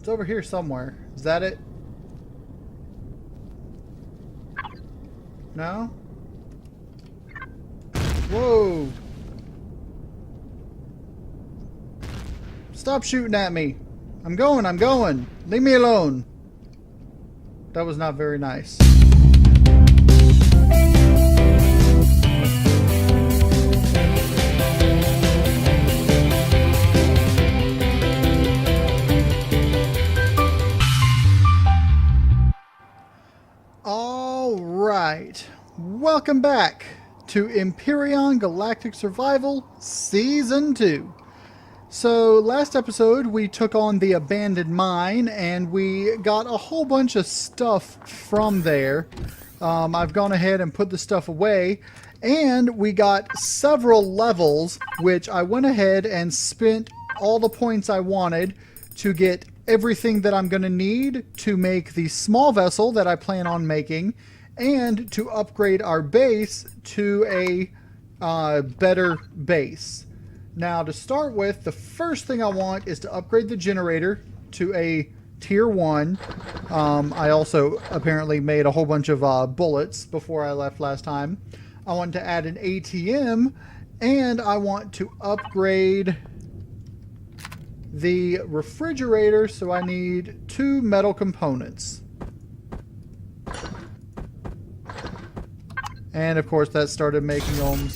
It's over here somewhere. Is that it? No? Whoa! Stop shooting at me! I'm going, I'm going! Leave me alone! That was not very nice. Alright, welcome back to Empyrion Galactic Survival Season 2. So, last episode we took on the abandoned mine and we got a whole bunch of stuff from there. I've gone ahead and put the stuff away, and we got several levels, which I went ahead and spent all the points I wanted to get everything that I'm going to need to make the small vessel that I plan on making, and to upgrade our base to a better base. Now, to start with, the first thing I want is to upgrade the generator to a tier 1. I also apparently made a whole bunch of bullets before I left last time. I want to add an ATM, and I want to upgrade the refrigerator, so I need 2 metal components. And of course that started making them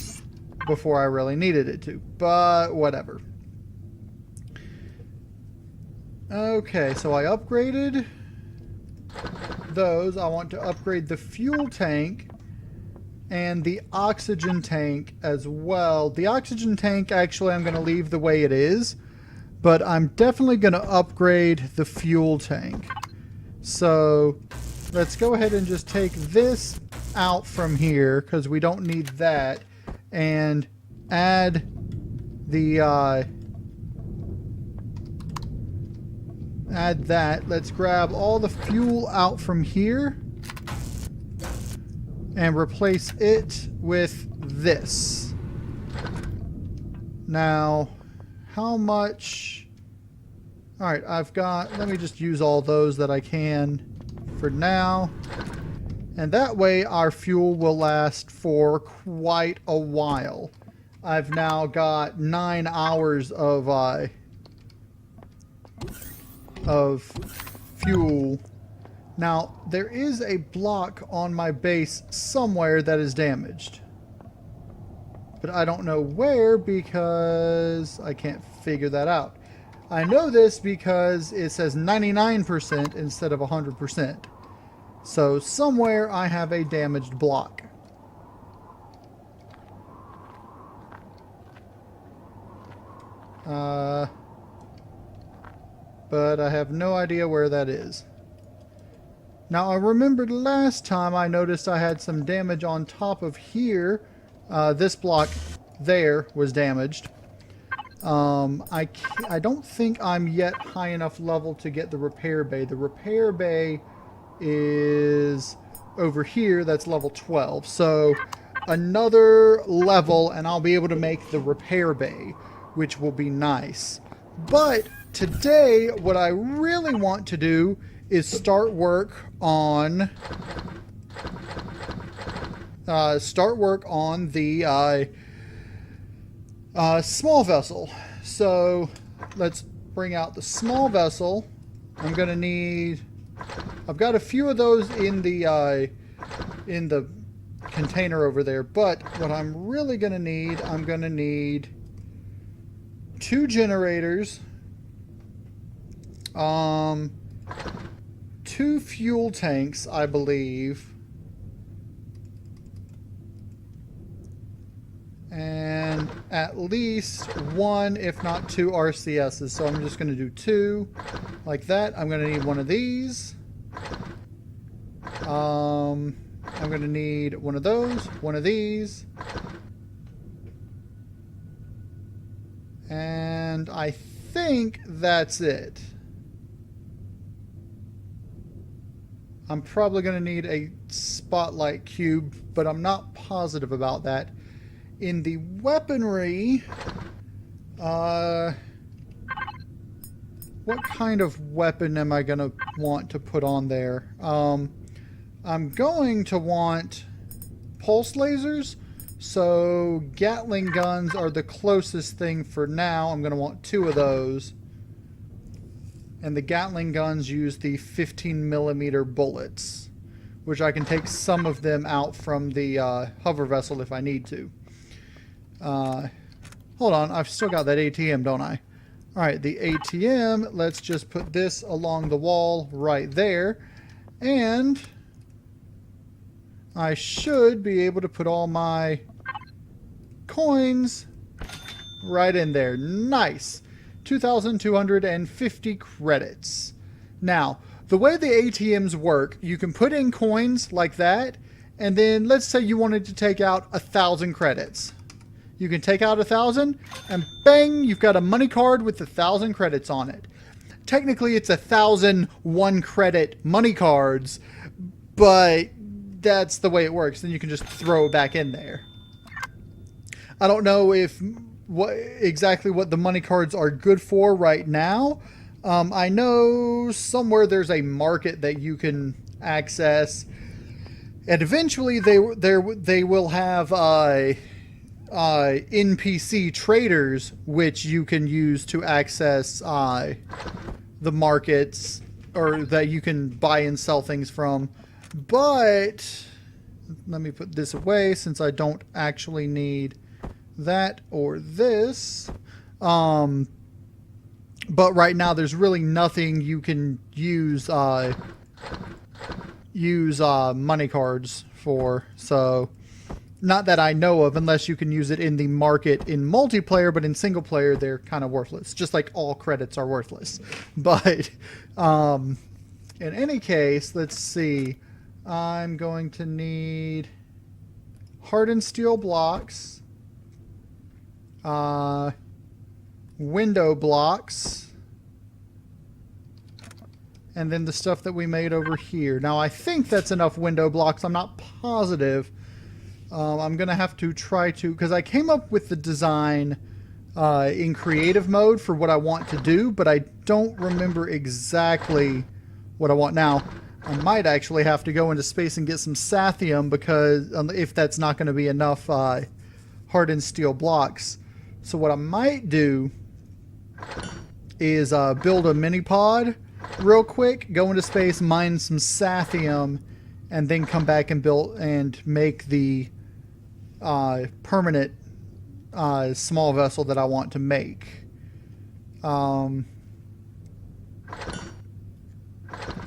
before I really needed it to, but whatever. Okay, so I upgraded those. I want to upgrade the fuel tank and the oxygen tank as well. The oxygen tank, actually, I'm going to leave the way it is, but I'm definitely going to upgrade the fuel tank. So let's go ahead and just take this out from here, because we don't need that, and add the add that. Let's grab all the fuel out from here and replace it with this. Now, how much? Alright, I've got, let me just use all those that I can for now. And that way our fuel will last for quite a while. I've now got 9 hours of fuel. Now, there is a block on my base somewhere that is damaged, but I don't know where because I can't figure that out. I know this because it says 99% instead of 100%. So somewhere I have a damaged block. But I have no idea where that is. Now, I remembered last time I noticed I had some damage on top of here. This block there was damaged. I don't think I'm yet high enough level to get the repair bay. The repair bay is over here. That's level 12. So another level and I'll be able to make the repair bay, which will be nice. But today, what I really want to do is start work on the small vessel. So let's bring out the small vessel. I'm gonna need, I've got a few of those in the container over there, but what I'm really gonna need, I'm gonna need 2 generators, 2 fuel tanks, I believe, and at least 1, if not 2 RCSs. So I'm just going to do 2 like that. I'm going to need one of these. I'm going to need one of those, one of these, and I think that's it. I'm probably going to need a spotlight cube, but I'm not positive about that. In the weaponry, what what kind of weapon am I going to want to put on there? I'm going to want pulse lasers. So Gatling guns are the closest thing for now. I'm going to want 2 of those. And the Gatling guns use the 15mm bullets, which I can take some of them out from the hover vessel if I need to. Hold on, I've still got that ATM, don't I? Alright, the ATM, let's just put this along the wall right there. And I should be able to put all my coins right in there. Nice. 2,250 credits. Now, the way the ATMs work, you can put in coins like that, and then let's say you wanted to take out 1,000 credits. You can take out 1,000, and bang, you've got a money card with 1,000 credits on it. Technically, it's 1,000 1-credit money cards, but that's the way it works. Then you can just throw it back in there. I don't know exactly what the money cards are good for right now. I know somewhere there's a market that you can access, and eventually they will have NPC traders which you can use to access the markets, or that you can buy and sell things from. But let me put this away since I don't actually need that or this. But right now there's really nothing you can use money cards for. So not that I know of, unless you can use it in the market in multiplayer, but in single player they're kind of worthless, just like all credits are worthless. But in any case, let's see. I'm going to need hardened steel blocks, window blocks, and then the stuff that we made over here. Now I think that's enough window blocks. I'm not positive. I'm going to have to try to, because I came up with the design in creative mode for what I want to do, but I don't remember exactly what I want. Now, I might actually have to go into space and get some Sathium, because if that's not going to be enough hardened steel blocks. So what I might do is build a mini pod real quick, go into space, mine some Sathium, and then come back and build and make the permanent small vessel that I want to make.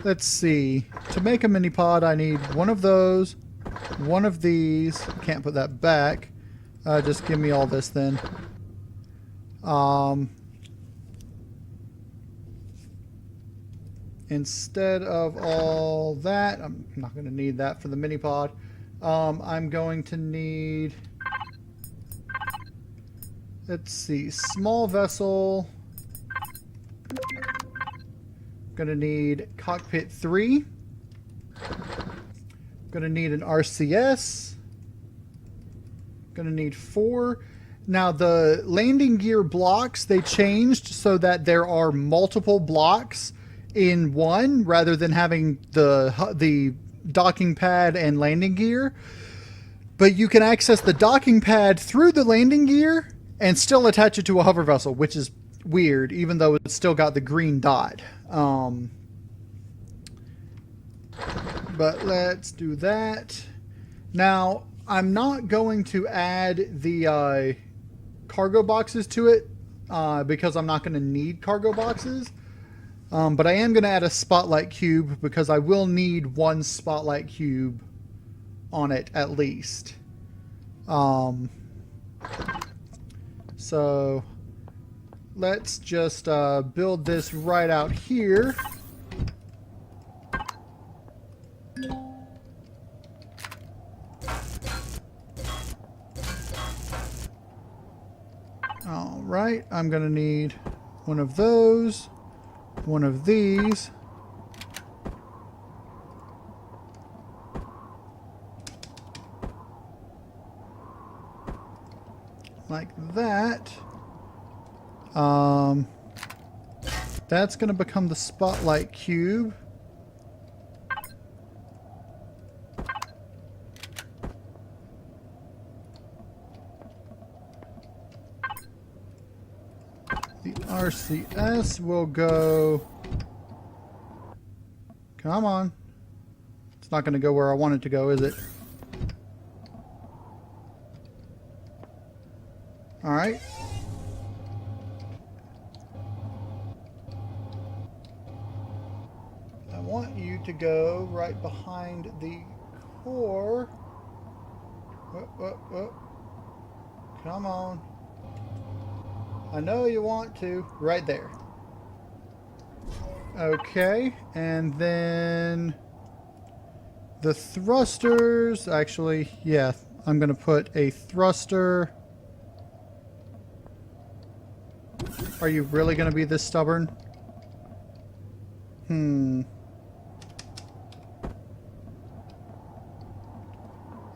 Let's see. To make a mini pod, I need one of those, one of these. Can't put that back. Just give me all this then. Instead of all that, I'm not going to need that for the mini pod. I'm going to need, let's see, small vessel. Going to need cockpit 3. Going to need an RCS. Going to need 4. Now the landing gear blocks, they changed so that there are multiple blocks in one, rather than having the docking pad and landing gear. But you can access the docking pad through the landing gear and still attach it to a hover vessel, which is weird, even though it's still got the green dot. But let's do that. Now, I'm not going to add the cargo boxes to it because I'm not going to need cargo boxes. But I am going to add a spotlight cube, because I will need one spotlight cube on it at least. So let's just build this right out here. All right, I'm going to need one of those, one of these, like that. That's going to become the spotlight cube. The RCS will go... Come on. It's not going to go where I want it to go, is it? Alright. I want you to go right behind the core. Come on. I know you want to. Right there. Okay, and then the thrusters, actually, yeah, I'm going to put a thruster. Are you really going to be this stubborn?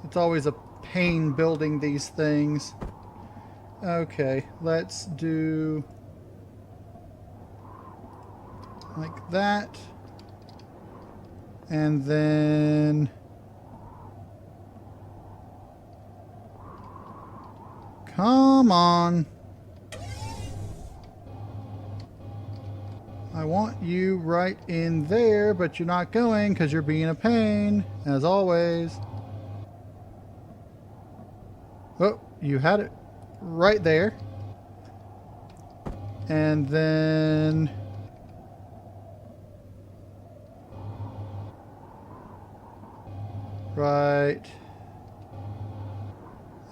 It's always a pain building these things. Okay, let's do like that. And then come on. I want you right in there, but you're not going because you're being a pain, as always. Oh, you had it right there. And then right.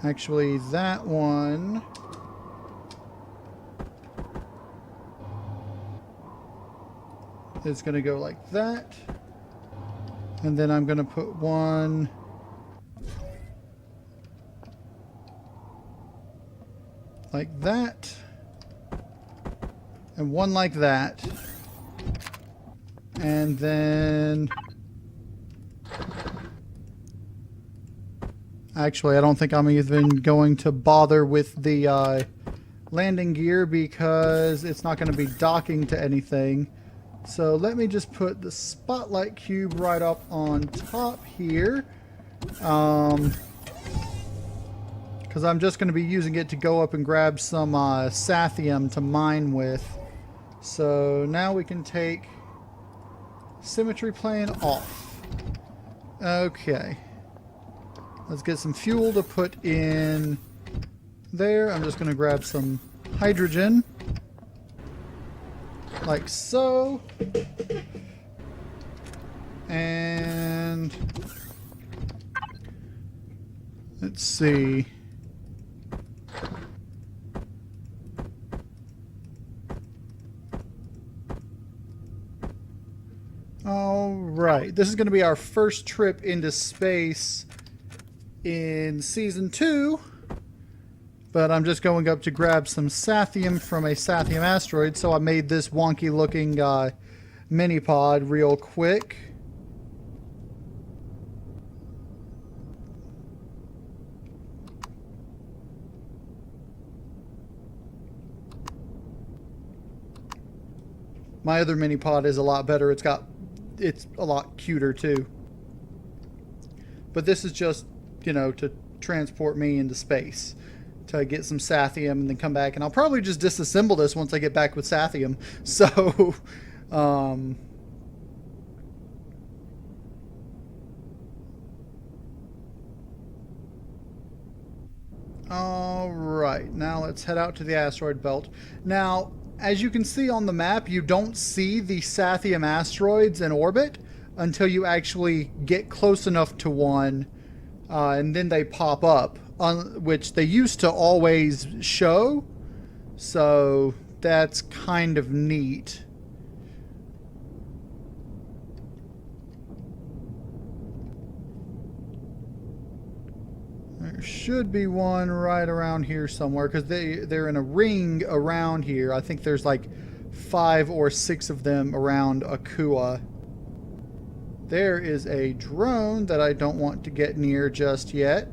Actually, that one is going to go like that. And then I'm going to put one like that. And one like that. And then... Actually, I don't think I'm even going to bother with the landing gear because it's not going to be docking to anything. So let me just put the spotlight cube right up on top here. Because I'm just going to be using it to go up and grab some Sathium to mine with. So now we can take symmetry plane off. Okay. Let's get some fuel to put in there. I'm just going to grab some hydrogen. Like so. And let's see. All right. This is going to be our first trip into space in Season 2. But I'm just going up to grab some Sathium from a Sathium asteroid, so I made this wonky looking mini pod real quick. My other mini pod is a lot better. It's a lot cuter too. But this is just, you know, to transport me into space. To get some Sathium and then come back, and I'll probably just disassemble this once I get back with Sathium. So, all right, now let's head out to the asteroid belt. Now, as you can see on the map, you don't see the Sathium asteroids in orbit until you actually get close enough to one, and then they pop up. Which they used to always show, so that's kind of neat. There should be one right around here somewhere because they're in a ring around here. I think there's like 5 or 6 of them around Akua. There is a drone that I don't want to get near just yet.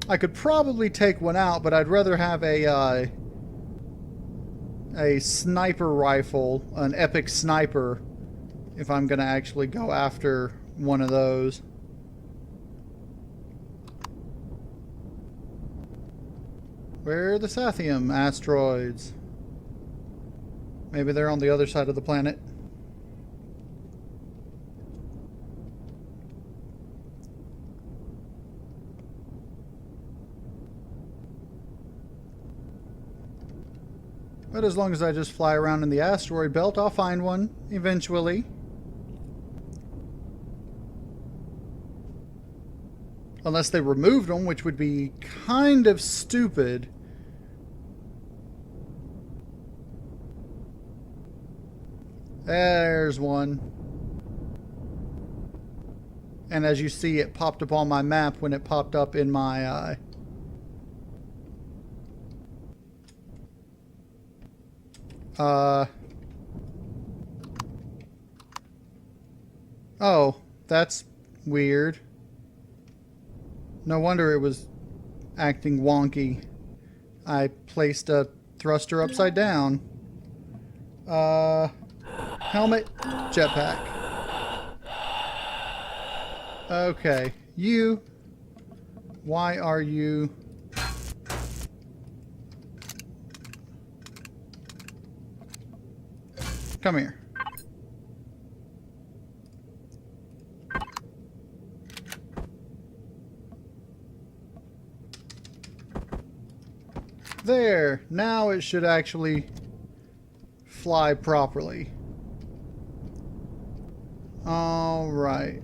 I could probably take one out, but I'd rather have a sniper rifle, an epic sniper, if I'm going to actually go after one of those. Where are the Sathium asteroids? Maybe they're on the other side of the planet. But as long as I just fly around in the asteroid belt, I'll find one eventually. Unless they removed them, which would be kind of stupid. There's one. And as you see, it popped up on my map when it popped up in my... Oh, that's weird. No wonder it was acting wonky. I placed a thruster upside down. Helmet, jetpack. Okay, you. Why are you... Come here. There. Now it should actually fly properly. All right.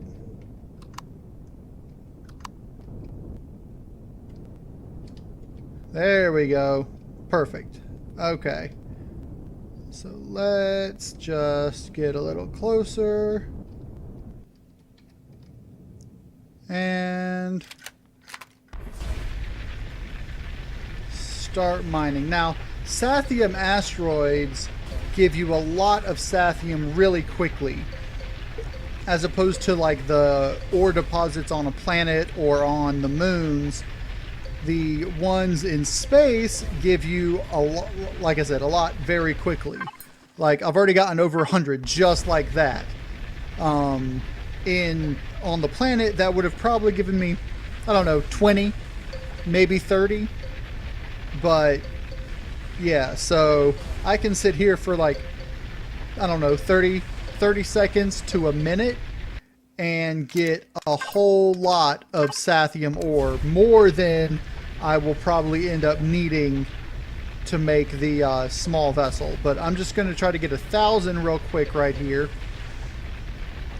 There we go. Perfect. Okay. So let's just get a little closer. And start mining. Now, Sathium asteroids give you a lot of Sathium really quickly, as opposed to like the ore deposits on a planet or on the moons. The ones in space give you a lot, like I said, a lot very quickly. Like I've already gotten over 100 just like that. On the planet, that would have probably given me, I don't know, 20, maybe 30. But yeah, so I can sit here for like, I don't know, 30 seconds to a minute and get a whole lot of Sathium ore, more than I will probably end up needing to make the small vessel. But I'm just going to try to get 1,000 real quick right here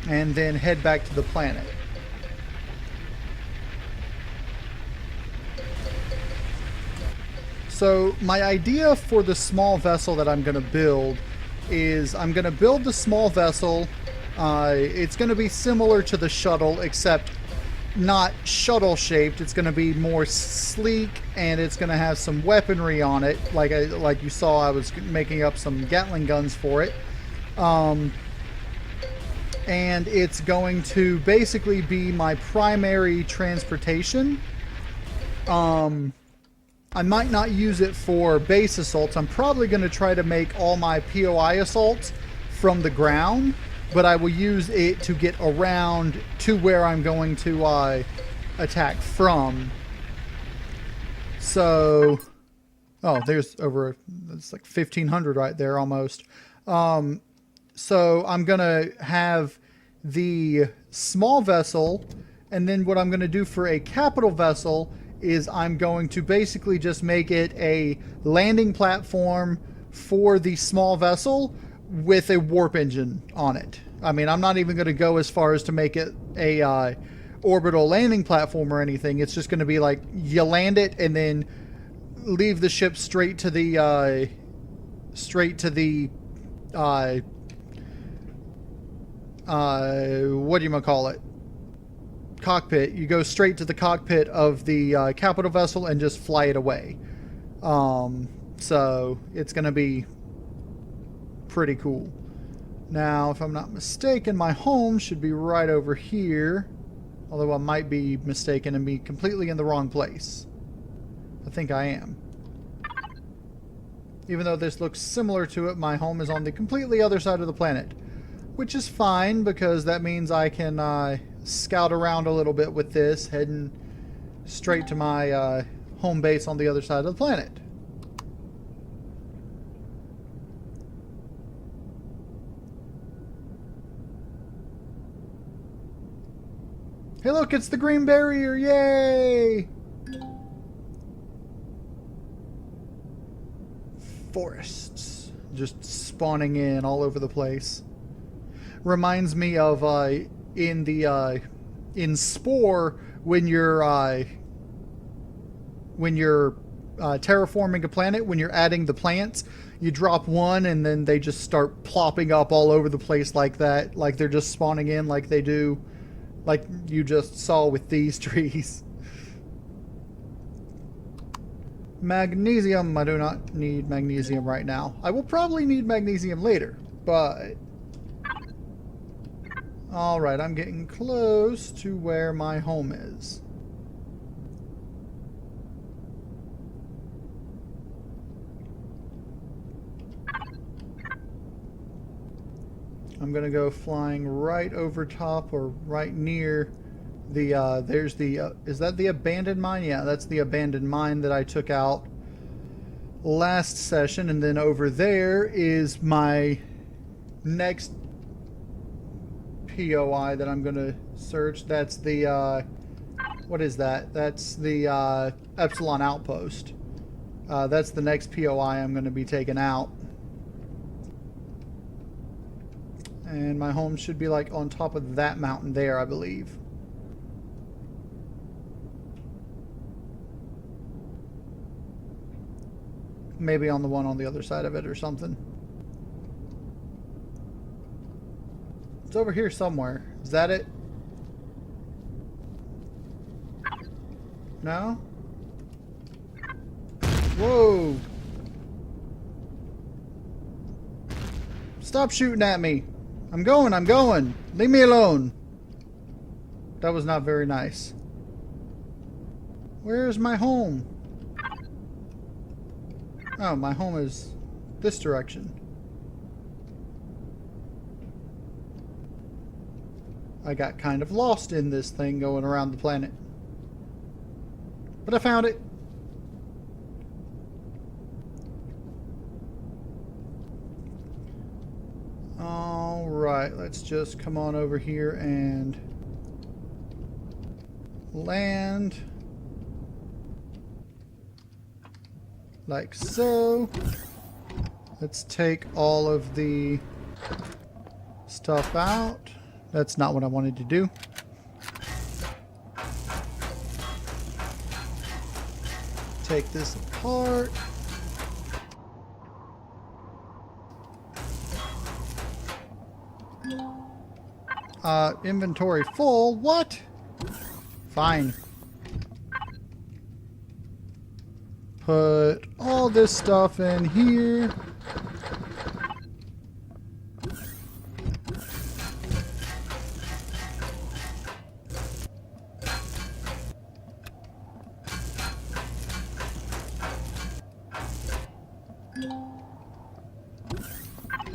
and then head back to the planet. So my idea for the small vessel that I'm going to build is I'm going to build the small vessel. It's going to be similar to the shuttle, except not shuttle shaped. It's going to be more sleek, and it's going to have some weaponry on it. Like you saw, I was making up some Gatling guns for it. And it's going to basically be my primary transportation. I might not use it for base assaults. I'm probably going to try to make all my POI assaults from the ground, but I will use it to get around to where I'm going to attack from. So, oh, there's over, it's like 1,500 right there almost. So I'm going to have the small vessel, and then what I'm going to do for a capital vessel is I'm going to basically just make it a landing platform for the small vessel with a warp engine on it. I mean, I'm not even going to go as far as to make it a orbital landing platform or anything. It's just going to be like you land it and then leave the ship straight to the what do you call it? Cockpit. You go straight to the cockpit of the capital vessel and just fly it away. So it's going to be pretty cool. Now, if I'm not mistaken, my home should be right over here. Although I might be mistaken and be completely in the wrong place. I think I am. Even though this looks similar to it, my home is on the completely other side of the planet. Which is fine, because that means I can scout around a little bit with this, heading straight to my home base on the other side of the planet. Hey look, it's the green barrier, yay! Forests just spawning in all over the place. Reminds me of in Spore when you're terraforming a planet, when you're adding the plants, you drop one and then they just start plopping up all over the place like that, like they're just spawning in like they do, like you just saw with these trees. Magnesium. I do not need magnesium right now. I will probably need magnesium later, but... Alright, I'm getting close to where my home is. I'm gonna go flying right over top, or right near the, there's the, is that the abandoned mine? Yeah, that's the abandoned mine that I took out last session, and then over there is my next POI that I'm gonna search. That's the, what is that? That's the, Epsilon Outpost. That's the next POI I'm gonna be taking out. And my home should be like on top of that mountain there, I believe. Maybe on the one on the other side of it or something. It's over here somewhere. Is that it? No? Whoa! Stop shooting at me! I'm going, I'm going! Leave me alone! That was not very nice. Where's my home? Oh, my home is this direction. I got kind of lost in this thing going around the planet. But I found it. Alright, let's just come on over here and land. Like so. Let's take all of the stuff out. That's not what I wanted to do. Take this apart. Inventory full. What? Fine. Put all this stuff in here.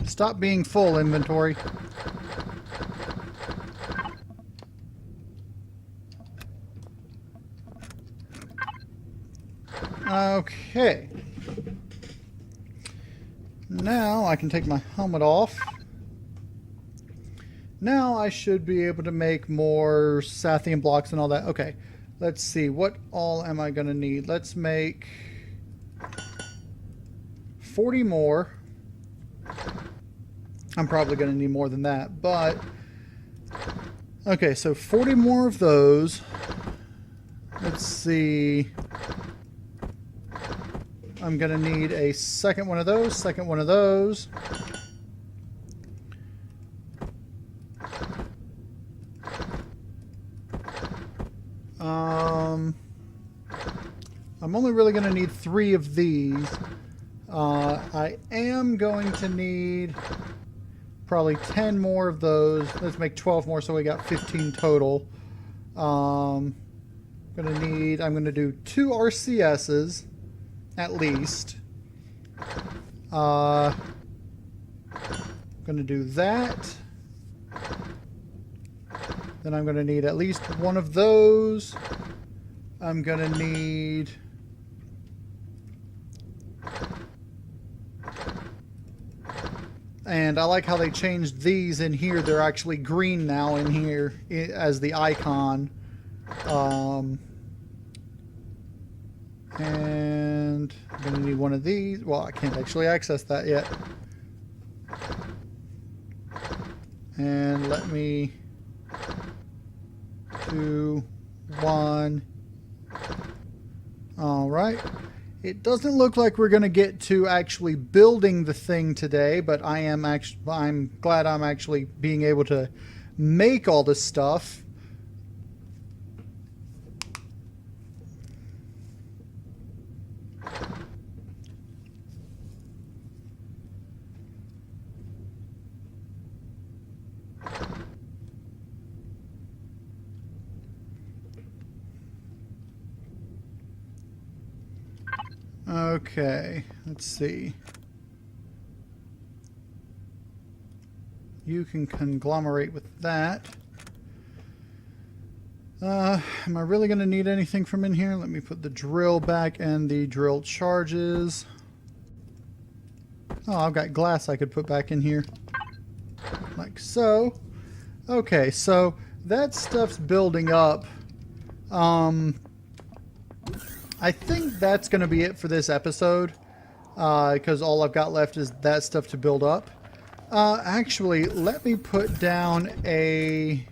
Stop being full, inventory. Okay. Now I can take my helmet off. Now I should be able to make more Sathium blocks and all that. Okay. Let's see. What all am I going to need? Let's make 40 more. I'm probably going to need more than that, but... Okay, so 40 more of those. Let's see... I'm going to need a second one of those, second one of those. I'm only really going to need 3 of these. I am going to need probably 10 more of those. Let's make 12 more so we got 15 total. I'm gonna do 2 RCSs at least. I'm gonna do that. Then I'm gonna need at least one of those. I'm gonna need and I like how they changed these in here. They're actually green now in here as the icon. And I'm going to need one of these. Well, I can't actually access that yet. And let me do 1. All right. It doesn't look like we're going to get to actually building the thing today, but I'm glad I'm actually being able to make all this stuff. Okay, let's see. You can conglomerate with that. Am I really going to need anything from in here? Let me put the drill back and the drill charges. Oh, I've got glass I could put back in here. Like so. Okay, so that stuff's building up. I think that's going to be it for this episode, because all I've got left is that stuff to build up. Actually, let me put down a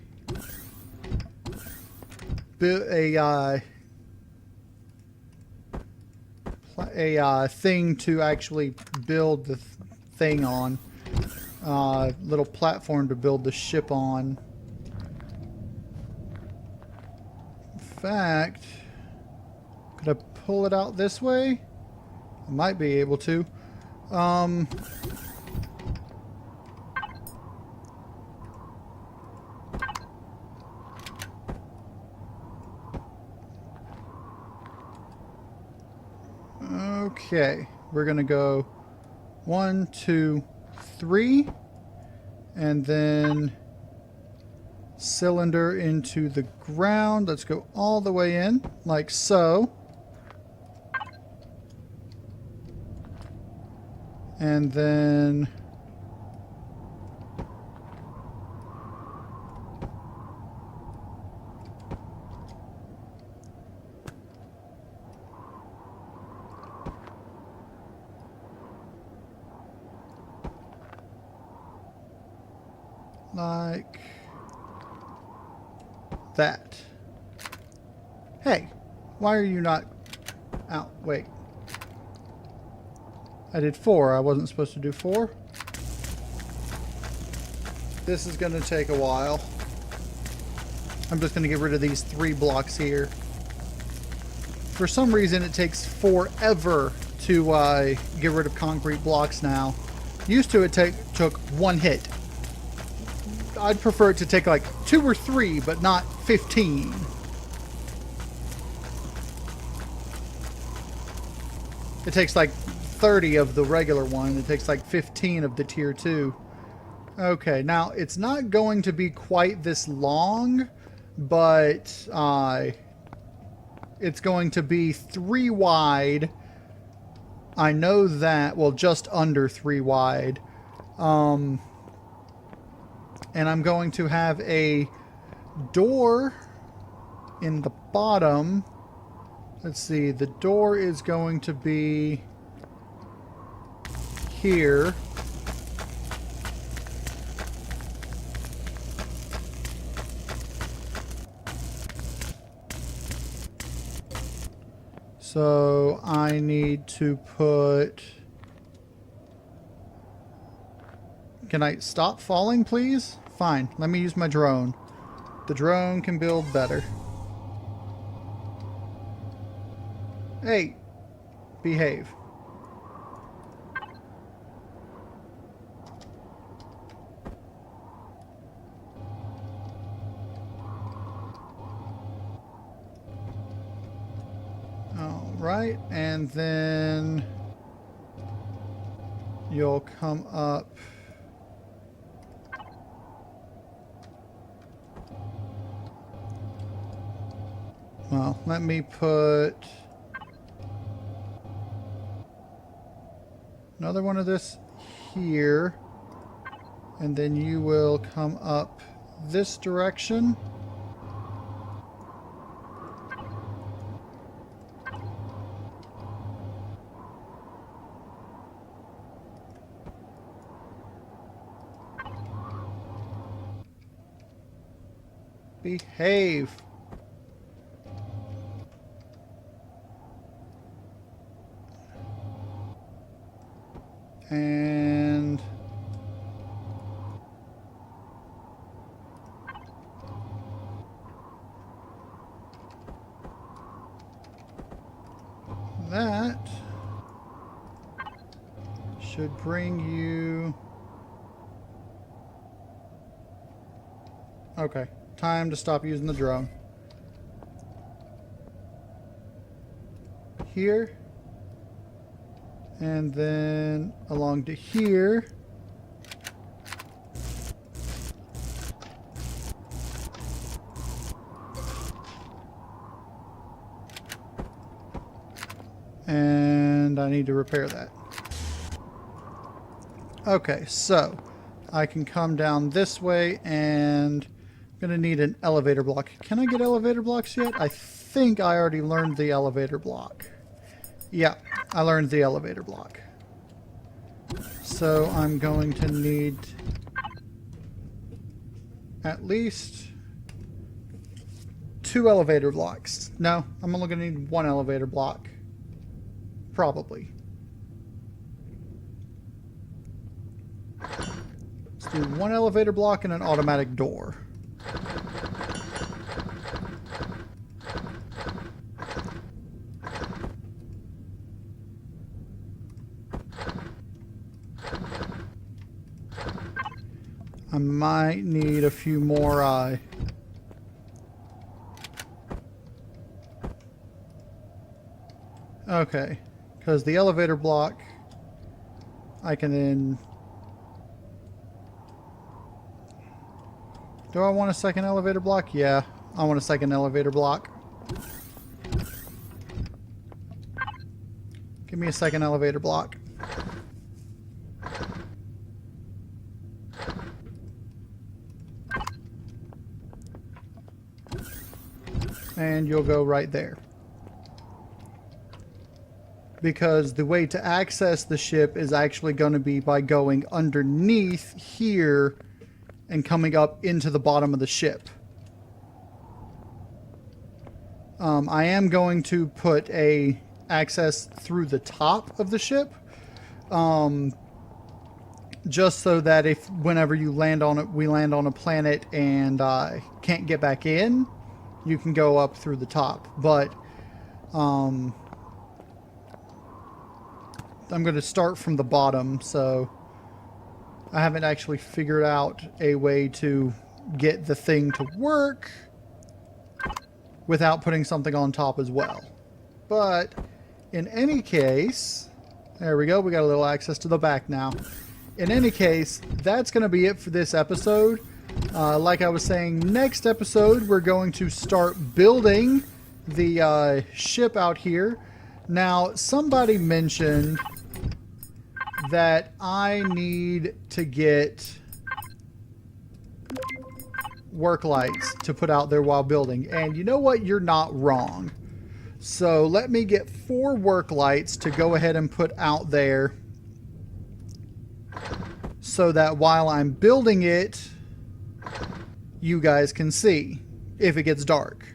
thing to actually build the thing on. Little platform to build the ship on. In fact, could I pull it out this way? I might be able to. Okay, we're gonna go 1, 2, 3, and then cylinder into the ground. Let's go all the way in, like so. And then like that. Hey, why are you not out? Wait. I did 4. I wasn't supposed to do 4. This is going to take a while. I'm just going to get rid of these 3 blocks here. For some reason, it takes forever to get rid of concrete blocks now. Used to, it took 1 hit. I'd prefer it to take like 2 or 3, but not 15. It takes like 30 of the regular one. It takes like 15 of the tier 2. Okay, now it's not going to be quite this long, but it's going to be 3 wide. I know that. Well, just under 3 wide. And I'm going to have a door in the bottom. Let's see, the door is going to be here. So I need to put... Can I stop falling, please? Fine, let me use my drone. The drone can build better. Hey, behave. right, and then you'll come up. Well, let me put another one of this here, and then you will come up this direction. Behave. And that should bring you... Okay, time to stop using the drone. Here. And then along to here. And I need to repair that. Okay, so I can come down this way, and I'm going to need an elevator block. Can I get elevator blocks yet? I think I already learned the elevator block. Yeah, I learned the elevator block. So I'm going to need at least 2 elevator blocks. No, I'm only going to need 1 elevator block. Probably. Let's do 1 elevator block and an automatic door. I might need a few more okay, because the elevator block I can then... Do I want a second elevator block? Yeah, I want a second elevator block. Give me a second elevator block. And you'll go right there. Because the way to access the ship is actually going to be by going underneath here and coming up into the bottom of the ship. I am going to put a access through the top of the ship. Just so that if whenever you land on it, we land on a planet and can't get back in, you can go up through the top. But I'm going to start from the bottom, so I haven't actually figured out a way to get the thing to work without putting something on top as well. But in any case, there we go, we got a little access to the back now. In any case, that's going to be it for this episode. Like I was saying, next episode we're going to start building the ship out here. Now, somebody mentioned that I need to get work lights to put out there while building. And you know what? You're not wrong. So let me get 4 work lights to go ahead and put out there so that while I'm building it, you guys can see if it gets dark.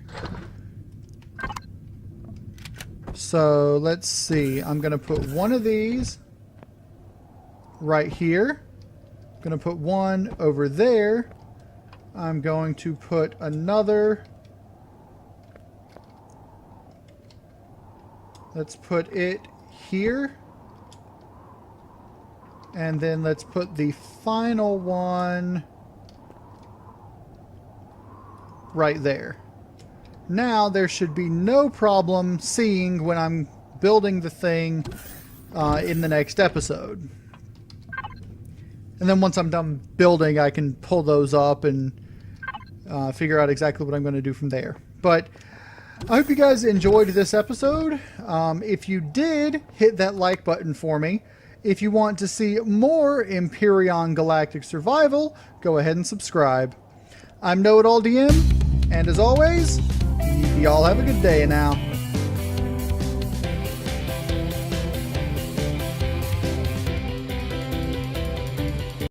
So let's see. I'm going to put one of these right here. I'm going to put one over there. I'm going to put another. Let's put it here. And then let's put the final one right there. now there should be no problem seeing when I'm building the thing in the next episode. And then once I'm done building, I can pull those up and figure out exactly what I'm going to do from there. But I hope you guys enjoyed this episode. If you did, hit that like button for me. If you want to see more Empyrion Galactic Survival, go ahead and subscribe. I'm KnowItAllDM, and as always, y'all have a good day now.